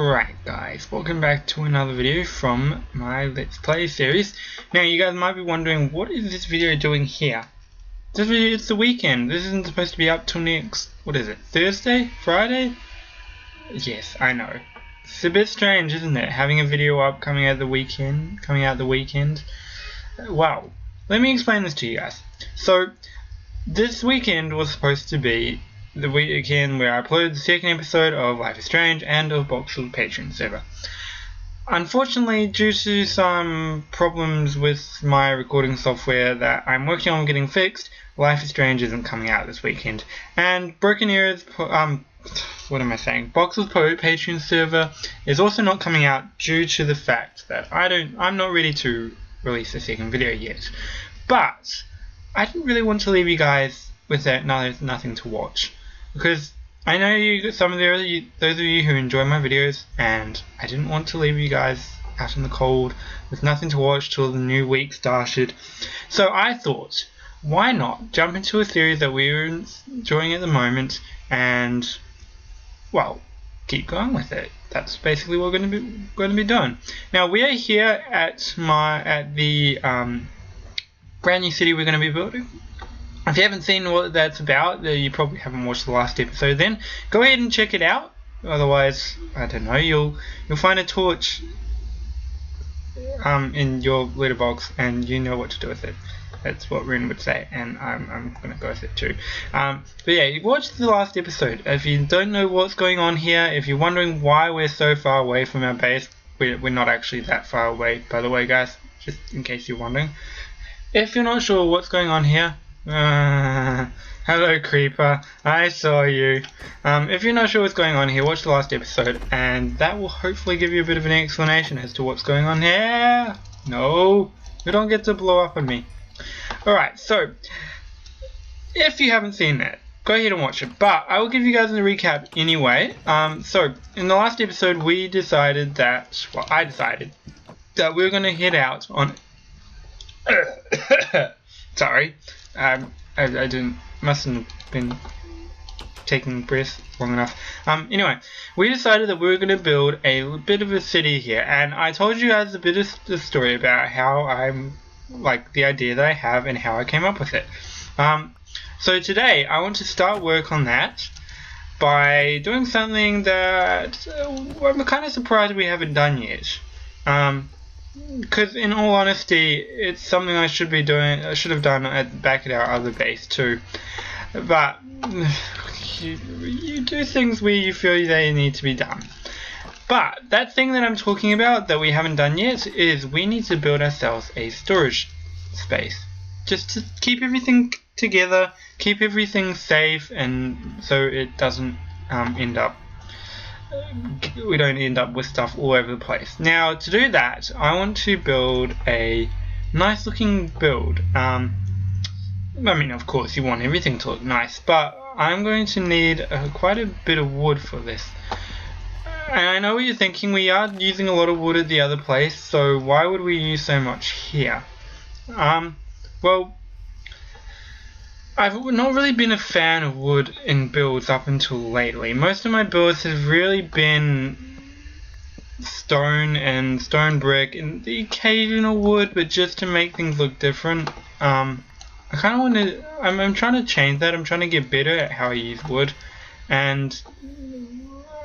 Alright guys, welcome back to another video from my Let's Play series. Now you guys might be wondering, what is this video doing here? This video, it's the weekend. This isn't supposed to be up till next, what is it, Thursday? Friday? Yes, I know. It's a bit strange, isn't it? Having a video up coming out the weekend. Wow. Let me explain this to you guys. So, this weekend was supposed to be the weekend where I uploaded the second episode of Life is Strange and of Box's Patreon server. Unfortunately, due to some problems with my recording software that I'm working on getting fixed, Life is Strange isn't coming out this weekend. And Broken Ears, what am I saying? Box's Patreon server is also not coming out due to the fact that I'm not ready to release a second video yet. But I didn't really want to leave you guys with nothing to watch. Because I know those of you who enjoy my videos, and I didn't want to leave you guys out in the cold with nothing to watch till the new week started. So I thought, why not jump into a series that we're enjoying at the moment and, well, keep going with it. That's basically what we're going to be doing. Now we are here at the brand new city we're going to be building. If you haven't seen what that's about, you probably haven't watched the last episode, then go ahead and check it out. Otherwise, I don't know, you'll find a torch in your letterbox and you know what to do with it. That's what Rin would say, and I'm going to go with it too. But yeah, you watched the last episode. If you don't know what's going on here, if you're wondering why we're so far away from our base, we're not actually that far away, by the way guys, just in case you're wondering. If you're not sure what's going on here, hello creeper, I saw you. If you're not sure what's going on here, watch the last episode and that will hopefully give you a bit of an explanation as to what's going on here. No, you don't get to blow up on me. Alright, so if you haven't seen that, go ahead and watch it, but I will give you guys a recap anyway. So in the last episode I decided that we were going to head out on sorry, I mustn't have been taking breaths long enough. Anyway, we decided that we were going to build a bit of a city here, and I told you guys a bit of the story about how the idea that I have and how I came up with it. So today I want to start work on that by doing something that I'm kind of surprised we haven't done yet. Because in all honesty, it's something I should have done back at our other base too. But you do things where you feel they need to be done. But that thing that I'm talking about that we haven't done yet is we need to build ourselves a storage space. Just to keep everything together, keep everything safe, and so it doesn't we don't end up with stuff all over the place. Now to do that, I want to build a nice looking build. I mean, of course you want everything to look nice, but I'm going to need quite a bit of wood for this. And I know what you're thinking, we are using a lot of wood at the other place, so why would we use so much here? Well, I've not really been a fan of wood in builds up until lately. Most of my builds have really been stone and stone brick and the occasional wood, but just to make things look different. I kind of want to, I'm trying to change that. I'm trying to get better at how I use wood, and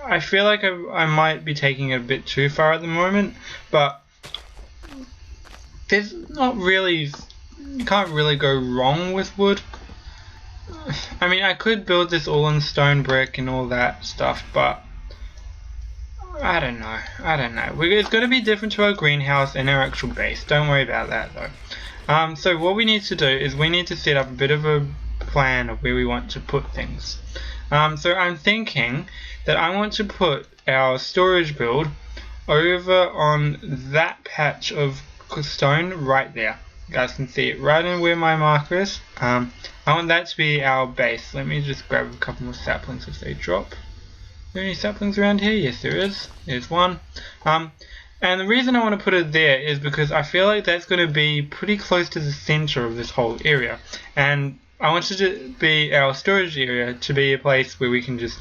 I feel like I might be taking it a bit too far at the moment, but there's not really, you can't really go wrong with wood. I mean, I could build this all in stone brick and all that stuff, but I don't know. It's going to be different to our greenhouse and our actual base. Don't worry about that though. So what we need to do is we need to set up a bit of a plan of where we want to put things. So I'm thinking that I want to put our storage build over on that patch of stone right there. You guys can see it right in where my marker is. I want that to be our base. Let me just grab a couple more saplings if they drop. Are there any saplings around here? Yes, there is. There's one. And the reason I want to put it there is because I feel like that's going to be pretty close to the center of this whole area. And I want it to be our storage area to be a place where we can just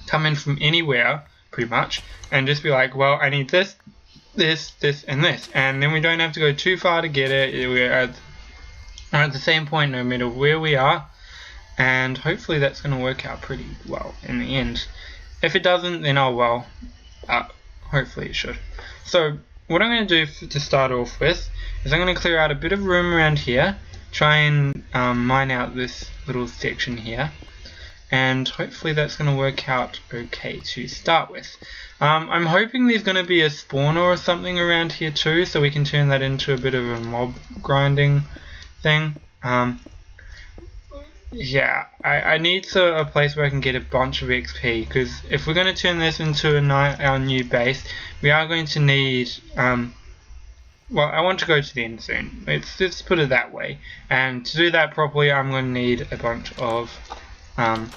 come in from anywhere pretty much, and just be like, well, I need this, this, this, and this, and then we don't have to go too far to get it. We're at the same point no matter where we are, and hopefully that's going to work out pretty well in the end. If it doesn't, then oh well, hopefully it should. So what I'm going to do to start off with is I'm going to clear out a bit of room around here, try and mine out this little section here, and hopefully that's going to work out okay to start with. I'm hoping there's going to be a spawner or something around here too, so we can turn that into a bit of a mob grinding thing. Yeah, I need a place where I can get a bunch of XP, because if we're going to turn this into our new base, we are going to need, well, I want to go to the end soon. Let's put it that way. And to do that properly, I'm going to need a bunch of, what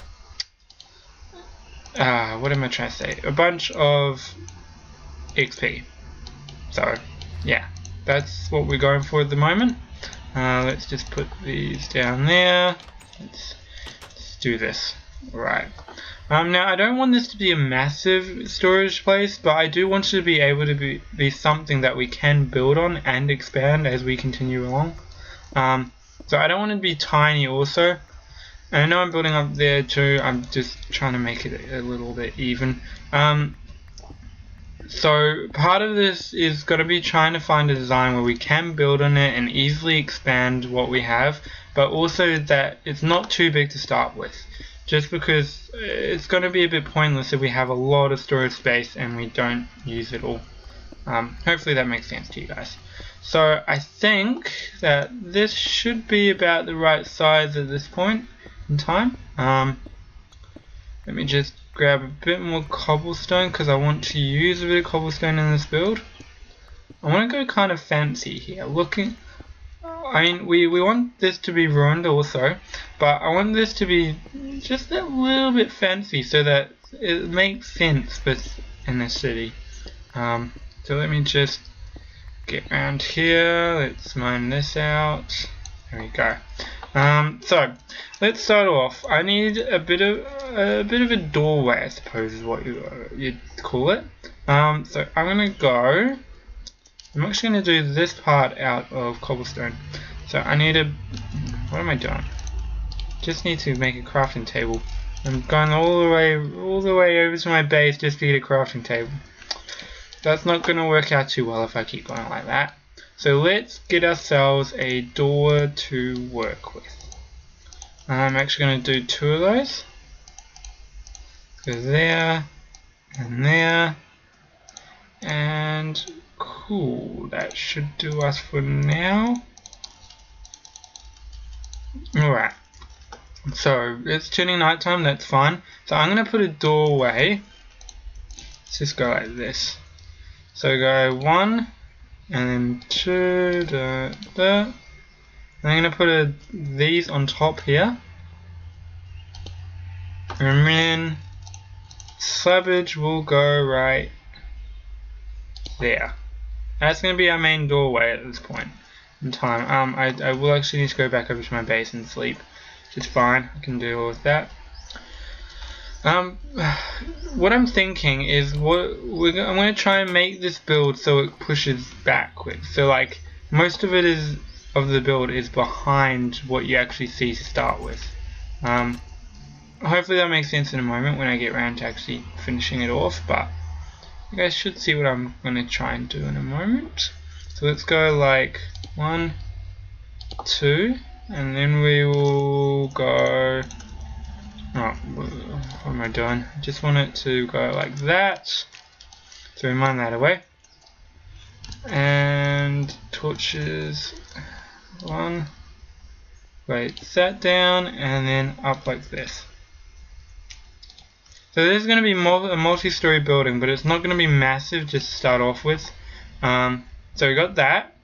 am I trying to say? A bunch of XP. So, yeah, that's what we're going for at the moment. Let's just put these down there. Let's do this. Right. Now I don't want this to be a massive storage place, but I do want it to be able to be something that we can build on and expand as we continue along. So I don't want it to be tiny also. And I know I'm building up there too, I'm just trying to make it a little bit even. So part of this is got to be trying to find a design where we can build on it and easily expand what we have, but also that it's not too big to start with, just because it's going to be a bit pointless if we have a lot of storage space and we don't use it all. Hopefully that makes sense to you guys. So I think that this should be about the right size at this point in time. Let me just grab a bit more cobblestone, because I want to use a bit of cobblestone in this build. I want to go kind of fancy here. I mean, we want this to be ruined also, but I want this to be just a little bit fancy so that it makes sense in the city. So let me just get around here. Let's mine this out. There we go. So let's start off. I need a bit of a doorway, I suppose is what you'd call it. So I'm actually gonna do this part out of cobblestone. So I need what am I doing? Just need to make a crafting table. I'm going all the way over to my base just to get a crafting table. That's not gonna work out too well if I keep going like that. So let's get ourselves a door to work with. I'm actually going to do 2 of those. Go there and there. And cool, that should do us for now. Alright, so it's turning nighttime, that's fine. So I'm going to put a doorway. Let's just go like this. So go 1. And then 2, and I'm going to put these on top here, and then slabbage will go right there. That's going to be our main doorway at this point in time. I will actually need to go back over to my base and sleep, which is fine. I can do all of that. What I'm thinking is I'm going to try and make this build so it pushes backwards. So like most of the build is behind what you actually see to start with. Hopefully that makes sense in a moment when I get around to actually finishing it off, but you guys should see what I'm going to try and do in a moment. So let's go like 1, 2, and then we will go. Oh, what am I doing? I just want it to go like that. So we mine that away. And torches 1. Wait, that down and then up like this. So this is going to be a multi-story building, but it's not going to be massive just to start off with. So we got that.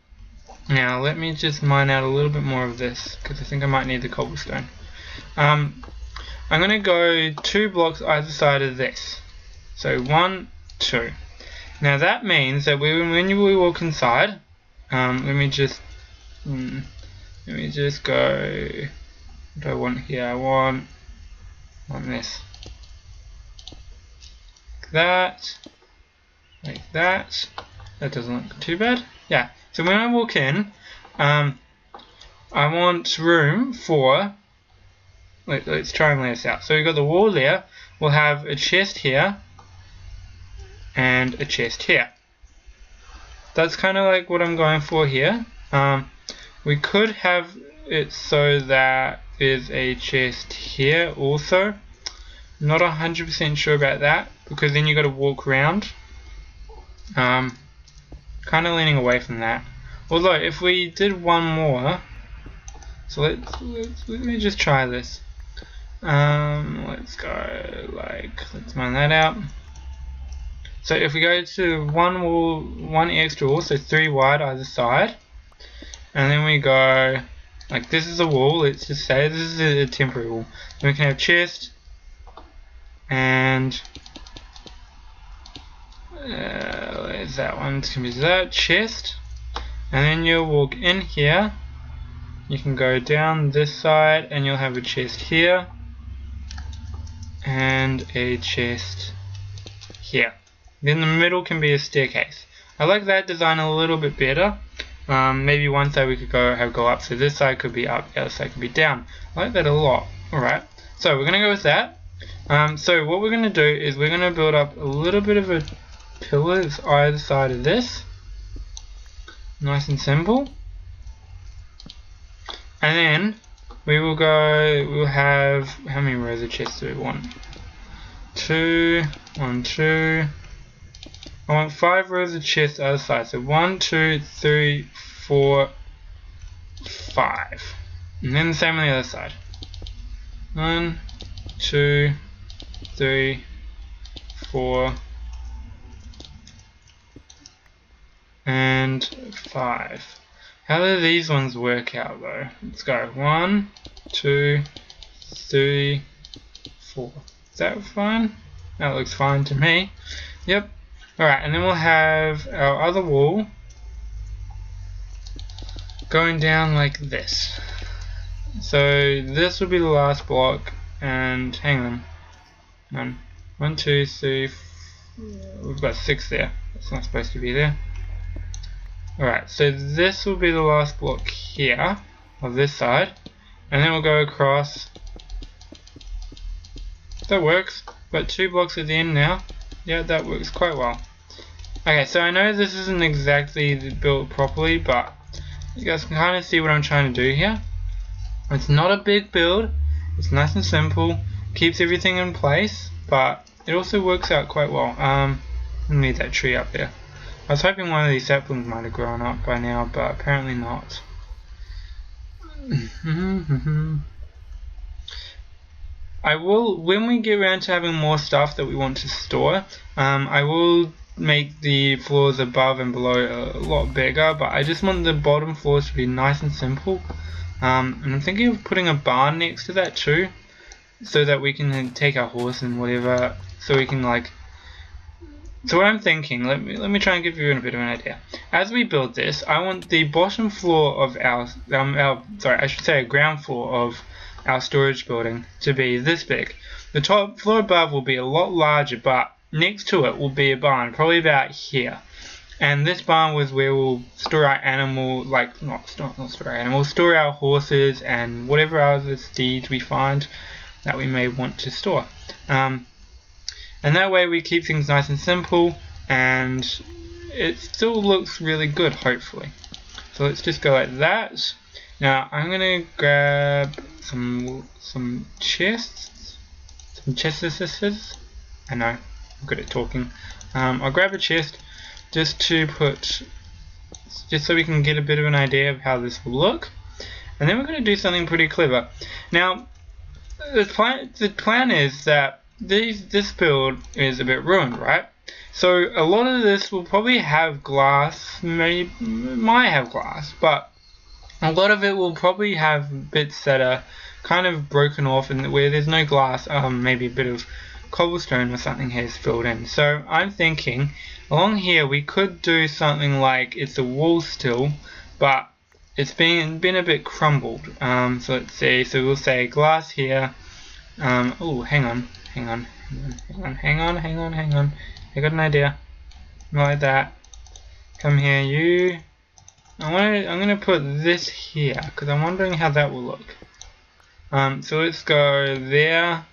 Now let me just mine out a little bit more of this, because I think I might need the cobblestone. I'm going to go 2 blocks either side of this. So 1, 2. Now that means that when we walk inside, let me just go. What do I want here? I want this. that, like that. That doesn't look too bad. Yeah, so when I walk in, I want room for, let's try and lay this out. So we've got the wall there, we'll have a chest here, and a chest here. That's kind of like what I'm going for here. We could have it so that there's a chest here also. Not 100% sure about that, because then you got to walk around. Kind of leaning away from that. Although if we did one more, so let me just try this. Let's go let's mine that out. So if we go to one wall, one extra wall, so 3 wide either side, and then we go like this is a wall. Let's just say this is a temporary wall. Then we can have chest and there's that one. It's gonna be that chest, and then you'll walk in here. You can go down this side, and you'll have a chest here and a chest here. Then the middle can be a staircase. I like that design a little bit better. Maybe one side we could go up, so this side could be up, the other side could be down. I like that a lot. Alright, so we're gonna go with that. So what we're gonna do is we're gonna build up a little bit of a pillars either side of this. Nice and simple. And then we'll have, how many rows of chests do we want? 2, 1, 2. I want 5 rows of chests either side. So 1, 2, 3, 4, 5. And then the same on the other side. 1, 2, 3, 4, and 5. How do these ones work out though? Let's go 1, 2, 3, 4. Is that fine? That looks fine to me. Yep. Alright, and then we'll have our other wall going down like this. So this will be the last block, and hang on. 1, 2, 3, 4, we've got 6 there. That's not supposed to be there. Alright, so this will be the last block here, of this side, and then we'll go across. That works. Got 2 blocks at the end now. Yeah, that works quite well. Okay, so I know this isn't exactly built properly, but you guys can kind of see what I'm trying to do here. It's not a big build, it's nice and simple, keeps everything in place, but it also works out quite well. I need that tree up there. I was hoping one of these saplings might have grown up by now, but apparently not. I will, when we get around to having more stuff that we want to store, I will make the floors above and below a lot bigger, but I just want the bottom floors to be nice and simple. And I'm thinking of putting a barn next to that too, so that we can take our horse and whatever, so we can like. So what I'm thinking, let me try and give you a bit of an idea. As we build this, I want the bottom floor of our ground floor of our storage building to be this big. The top floor above will be a lot larger, but next to it will be a barn, probably about here. And this barn was where we'll store our animal, store our horses and whatever other steeds we find that we may want to store. And that way we keep things nice and simple, and it still looks really good, hopefully. So let's just go like that. Now I'm gonna grab some chests, I know, I'm good at talking. I'll grab a chest just so we can get a bit of an idea of how this will look, and then we're going to do something pretty clever. Now the plan is that this build is a bit ruined, right? So a lot of this will probably have glass, might have glass, but a lot of it will probably have bits that are kind of broken off and where there's no glass, maybe a bit of cobblestone or something has filled in. So I'm thinking along here we could do something like it's a wall still, but it's been a bit crumbled. So let's see, so we'll say glass here. Oh, hang on. Hang on. I got an idea. Not like that. Come here, you. I'm gonna put this here because I'm wondering how that will look. So let's go there,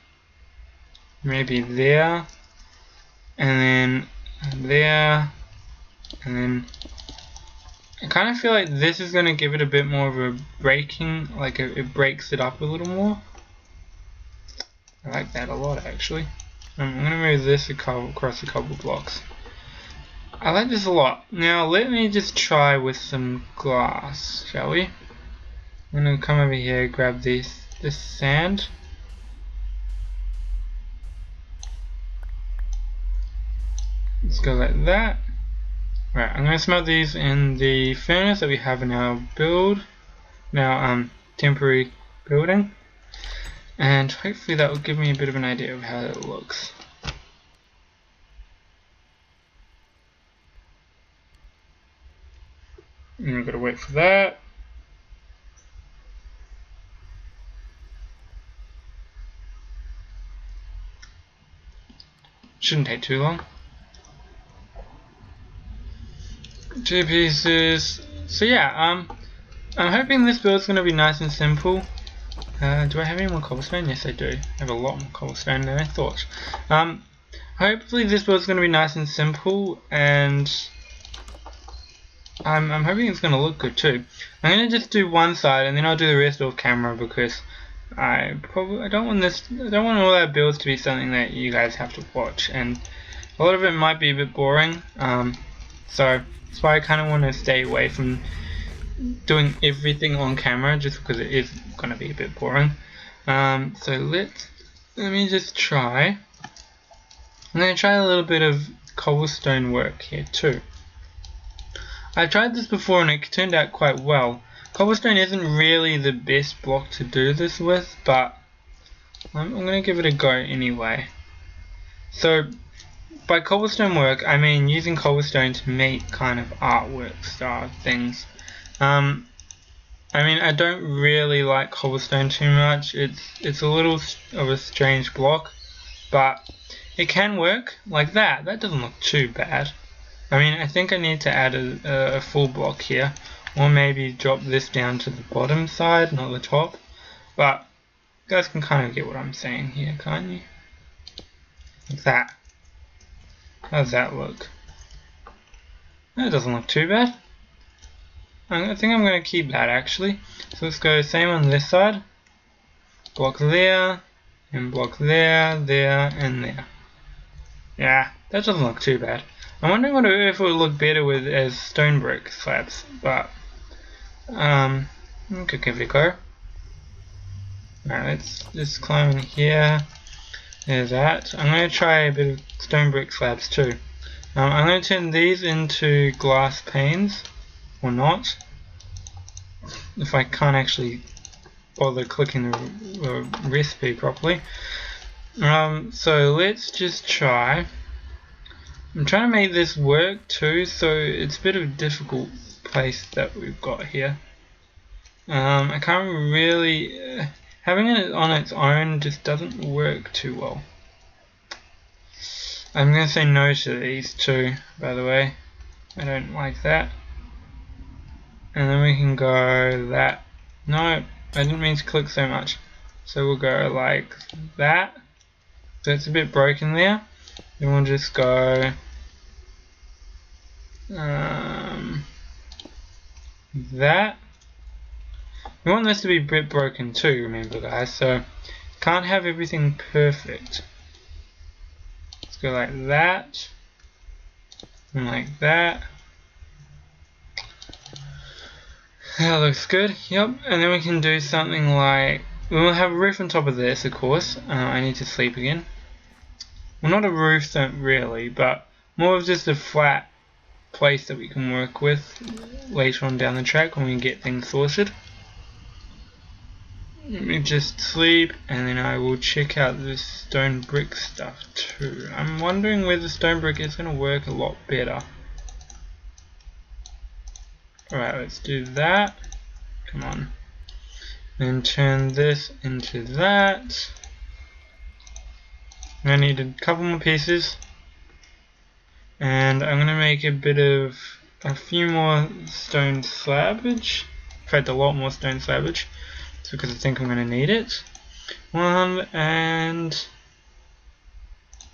maybe there, and then there, and then I kind of feel like this is gonna give it a bit more of a breaking, like it breaks it up a little more. I like that a lot actually. I'm gonna move this across a couple blocks. I like this a lot. Now let me just try with some glass, shall we? I'm gonna come over here, grab this sand. Let's go like that. Right, I'm gonna smelt these in the furnace that we have in our temporary building, and hopefully that will give me a bit of an idea of how it looks. And we've got to wait for that. Shouldn't take too long. 2 pieces. So yeah, I'm hoping this build's gonna be nice and simple. Do I have any more cobblestone? Yes, I do. I have a lot more cobblestone than I thought. Hopefully this build's gonna be nice and simple, and I'm hoping it's gonna look good too. I'm gonna just do one side, and then I'll do the rest off camera because I don't want all our builds to be something that you guys have to watch, and a lot of it might be a bit boring. So that's why I kind of want to stay away from doing everything on camera, just because it is gonna be a bit boring. So let me just try. I'm gonna try a little bit of cobblestone work here too. I tried this before and it turned out quite well. Cobblestone isn't really the best block to do this with, but I'm going to give it a go anyway. So by cobblestone work, I mean using cobblestone to make kind of artwork style things. I mean, I don't really like cobblestone too much. It's a little of a strange block, but it can work like that. That doesn't look too bad. I mean, I think I need to add a full block here, or maybe drop this down to the bottom side, not the top. But you guys can kind of get what I'm saying here, can't you? Like that. How does that look? That doesn't look too bad. I think I'm going to keep that actually. So let's go same on this side. Block there, and block there, there, and there. Yeah, that doesn't look too bad. I'm wondering if it would look better with as stone brick slabs, but we could give it a go. Alright, let's just climb in here. There's that. I'm going to try a bit of stone brick slabs too. I'm going to turn these into glass panes, or not, if I can't actually bother clicking the recipe properly. So let's just try. I'm trying to make this work too, so it's a bit of a difficult place that we've got here. I can't really... having it on its own just doesn't work too well. I'm going to say no to these two, by the way. I don't like that. And then we can go that. No, I didn't mean to click so much. So we'll go like that. So it's a bit broken there. Then we'll just go that. We want this to be a bit broken too, remember guys, so can't have everything perfect. Let's go like that, and like that. That looks good, yep, and then we can do something like, we'll have a roof on top of this, of course. I need to sleep again. Well, not a roof, really, but more of just a flat place that we can work with later on down the track when we get things sorted. Let me just sleep, and then I will check out this stone brick stuff too. I'm wondering whether stone brick is going to work a lot better. Alright, let's do that. Come on. Then turn this into that. I need a couple more pieces, and I'm going to make a few more stone slabbage. In fact, a lot more stone slabbage, because I think I'm going to need it. 1 and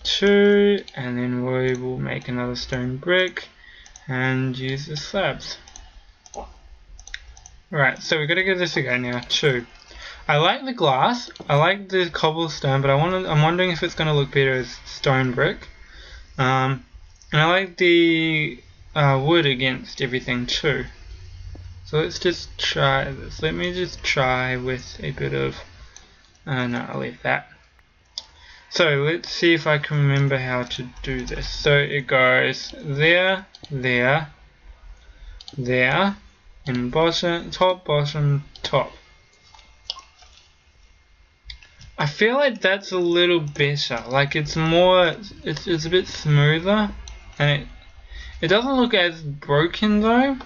2, and then we will make another stone brick and use the slabs. Right, so we've got to give this a go now. 2. I like the glass, I like the cobblestone, but I'm wondering if it's going to look better as stone brick. And I like the wood against everything too. So let's just try this. Let me just try with a bit of... no, I'll leave that. So let's see if I can remember how to do this. So it goes there, there, there, and bottom, top. I feel like that's a little better. Like it's a bit smoother, and it doesn't look as broken though.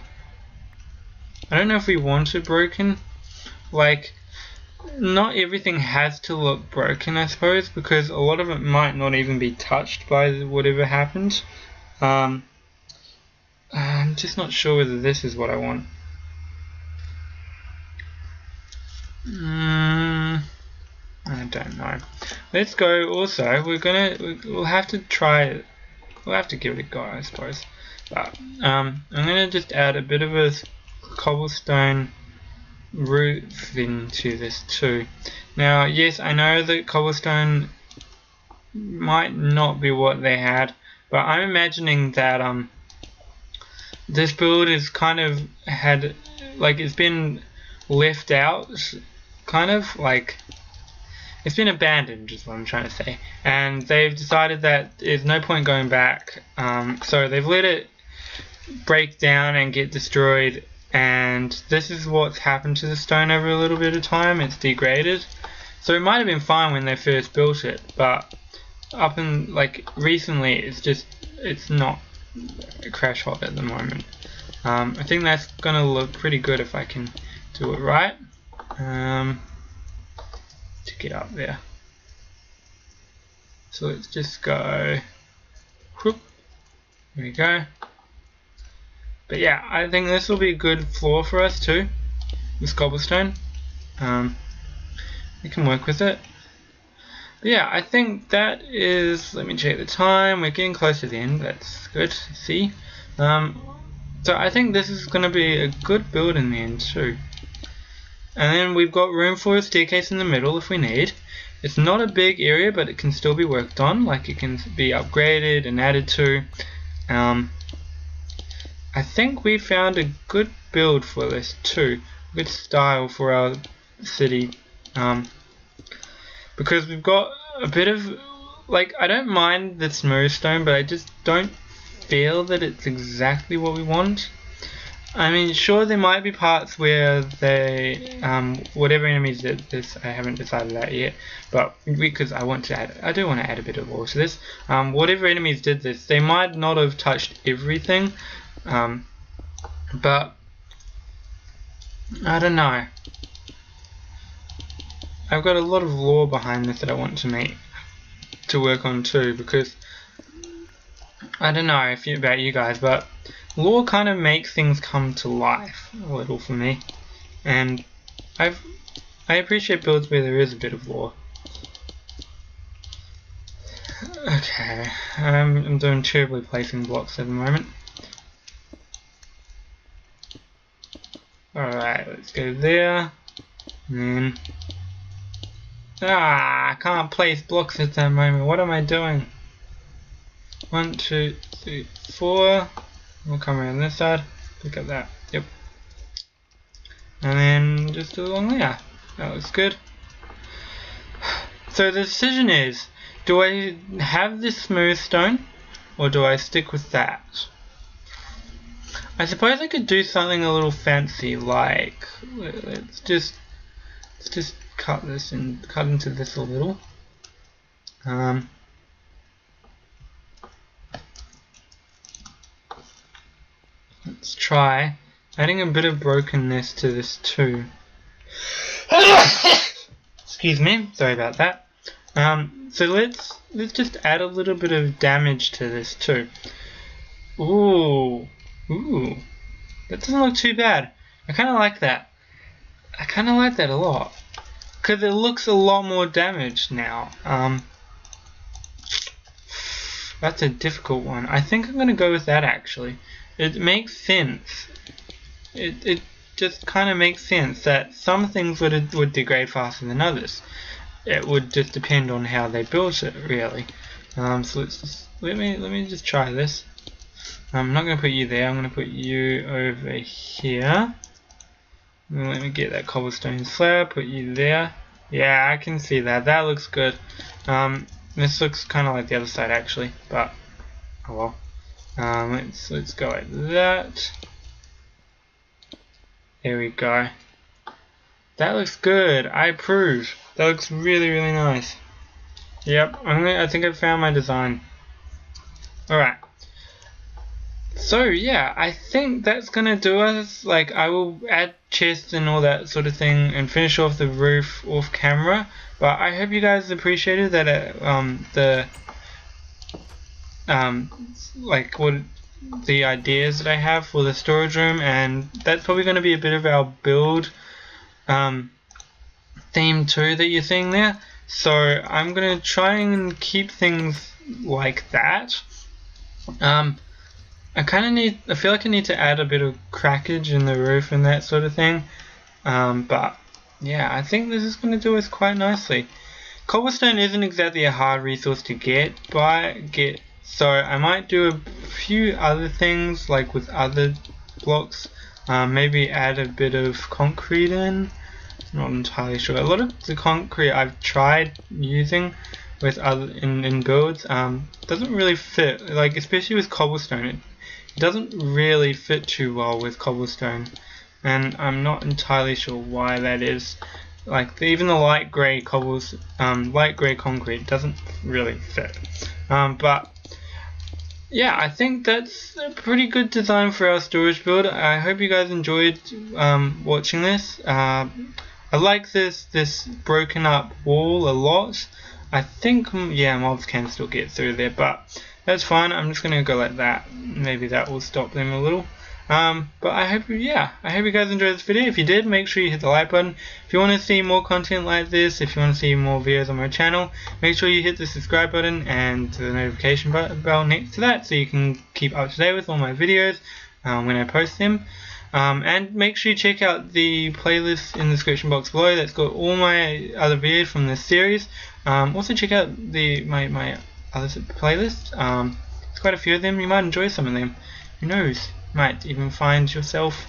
I don't know if we want it broken. Like, not everything has to look broken, I suppose, because a lot of it might not even be touched by whatever happened. I'm just not sure whether this is what I want. I don't know. Let's go. Also, we'll have to try it. We'll have to give it a go, I suppose. But I'm gonna just add a bit of a cobblestone roofing to this too. Now, yes, I know that cobblestone might not be what they had, but I'm imagining that this build is kind of had, like, it's been left out, kind of like it's been abandoned is what I'm trying to say, and they've decided that there's no point going back, so they've let it break down and get destroyed. And this is what's happened to the stone over a little bit of time. It's degraded. So it might have been fine when they first built it, but up in recently it's not crash hot at the moment. I think that's gonna look pretty good if I can do it right. To get up there. So let's just go whoop. There we go. But yeah, I think this will be a good floor for us too, this cobblestone. We can work with it. But yeah, I think that is, let me check the time, we're getting close to the end, that's good to see. So I think this is going to be a good build in the end too. And then we've got room for a staircase in the middle if we need. It's not a big area, but it can still be worked on, like it can be upgraded and added to. I think we found a good build for this too, good style for our city, because we've got a bit of, I don't mind the smooth stone, but I just don't feel that it's exactly what we want. I mean, sure, there might be parts where they, whatever enemies did this, I haven't decided that yet, but because I do want to add a bit of lore to this. Whatever enemies did this, they might not have touched everything. But I don't know. I've got a lot of lore behind this that I want to work on too, because I don't know about you guys, but lore kind of makes things come to life a little for me, and I appreciate builds where there is a bit of lore. Okay, I'm doing terribly placing blocks at the moment. Alright, let's go there, and then, I can't place blocks at that moment. What am I doing? 1, 2, 3, 4, we'll come around this side, pick up that, yep, and then just do along there. That looks good. So the decision is, do I have this smooth stone, or do I stick with that? I suppose I could do something a little fancy, like let's just cut this and cut into this a little. Let's try adding a bit of brokenness to this too. Excuse me, sorry about that. So let's let's just add a little bit of damage to this too. Ooh, that doesn't look too bad. I kind of like that. I kind of like that a lot, because it looks a lot more damaged now. That's a difficult one. I think I'm gonna go with that actually. It makes sense. It just kind of makes sense that some things would degrade faster than others. It would just depend on how they built it, really. So let me just try this. I'm not gonna put you there. I'm gonna put you over here. Let me get that cobblestone slab. Put you there. Yeah, I can see that. That looks good. This looks kind of like the other side actually, but oh well. Let's go like that. There we go. That looks good. I approve. That looks really nice. Yep. I think I found my design. All right. So yeah, I think that's gonna do us. Like, I will add chests and all that sort of thing and finish off the roof off camera. But I hope you guys appreciated that. Like what the ideas that I have for the storage room, and that's probably going to be a bit of our build theme too that you're seeing there. So I'm going to try and keep things like that. I feel like I need to add a bit of crackage in the roof and that sort of thing. But yeah, I think this is going to do us quite nicely. Cobblestone isn't exactly a hard resource to get, so I might do a few other things like with other blocks. Maybe add a bit of concrete in. Not entirely sure. A lot of the concrete I've tried using with in builds doesn't really fit. Like, especially with cobblestone, it doesn't really fit too well with cobblestone, and I'm not entirely sure why that is. Like, even the light grey concrete doesn't really fit. But yeah, I think that's a pretty good design for our storage build. I hope you guys enjoyed watching this. I like this broken up wall a lot. I think, yeah, mobs can still get through there, but that's fine. I'm just gonna go like that. Maybe that will stop them a little. But I hope you guys enjoyed this video. If you did, make sure you hit the like button. If you want to see more content like this, if you want to see more videos on my channel, make sure you hit the subscribe button and the notification bell next to that, so you can keep up to date with all my videos when I post them. And make sure you check out the playlist in the description box below. That's got all my other videos from this series. Also check out my other playlist. There's quite a few of them. You might enjoy some of them. Who knows? Might even find yourself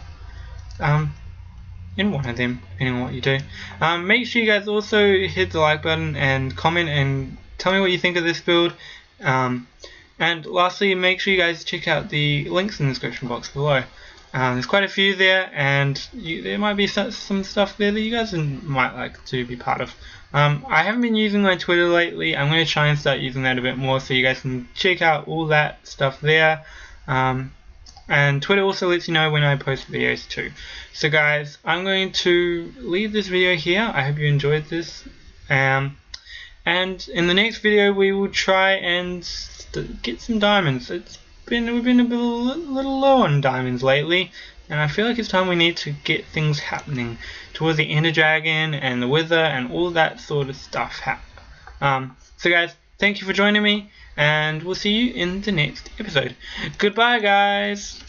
in one of them, depending on what you do. Make sure you guys also hit the like button and comment and tell me what you think of this build. And lastly, make sure you guys check out the links in the description box below. There's quite a few there, and there might be some stuff there that you guys might like to be part of. I haven't been using my Twitter lately. I'm going to try and start using that a bit more, so you guys can check out all that stuff there. And Twitter also lets you know when I post videos too. So guys, I'm going to leave this video here. I hope you enjoyed this. And in the next video we will try and get some diamonds. We've been a little low on diamonds lately, and I feel like it's time we need to get things happening towards the Ender Dragon and the Wither and all that sort of stuff so guys, thank you for joining me, and we'll see you in the next episode. Goodbye guys!